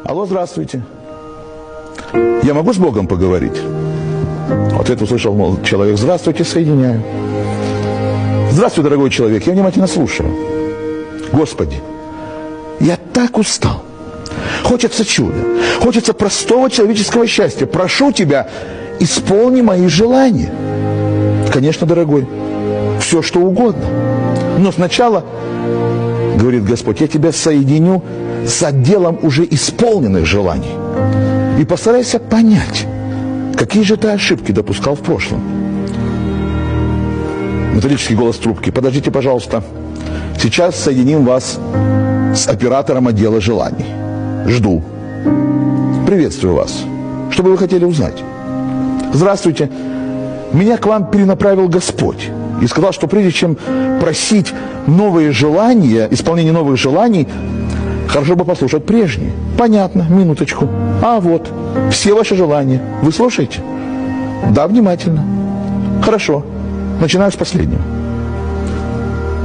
Алло, здравствуйте. Я могу с Богом поговорить? Вот это услышал, мол, человек. Здравствуйте, соединяю. Здравствуй, дорогой человек, я внимательно слушаю. Господи, я так устал. Хочется чуда, хочется простого человеческого счастья. Прошу Тебя, исполни мои желания. Конечно, дорогой, все что угодно. Но сначала, говорит Господь, я тебя соединю с отделом уже исполненных желаний. И постарайся понять, какие же ты ошибки допускал в прошлом. Металлический голос трубки. Подождите, пожалуйста. Сейчас соединим вас с оператором отдела желаний. Жду. Приветствую вас. Что бы вы хотели узнать? Здравствуйте. Меня к вам перенаправил Господь. И сказал, что прежде чем просить новые желания, исполнение новых желаний, хорошо бы послушать прежние. Понятно, минуточку. А вот, все ваши желания. Вы слушаете? Да, внимательно. Хорошо. Начинаю с последнего.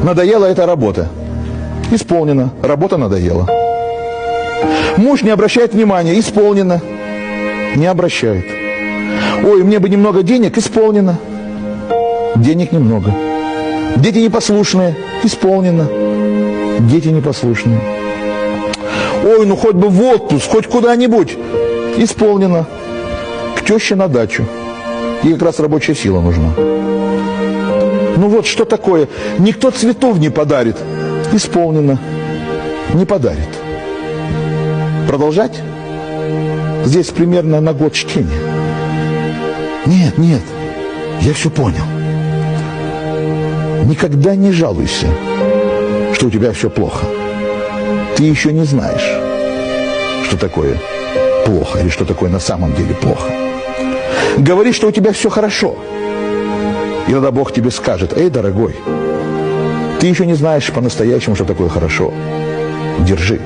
Надоела эта работа. Исполнено. Работа надоела. Муж не обращает внимания. Исполнено. Не обращает. Ой, мне бы немного денег. Исполнено. Денег немного. Дети непослушные. Исполнено. Дети непослушные. Ой, ну хоть бы в отпуск, хоть куда-нибудь. Исполнено. К теще на дачу. Ей как раз рабочая сила нужна. Ну вот что такое? Никто цветов не подарит. Исполнено. Не подарит. Продолжать? Здесь примерно на год чтения. Нет, нет, я все понял. Никогда не жалуйся, что у тебя все плохо. Ты еще не знаешь, что такое плохо или что такое на самом деле плохо. Говори, что у тебя все хорошо. И тогда Бог тебе скажет: эй, дорогой, ты еще не знаешь по-настоящему, что такое хорошо. Держи.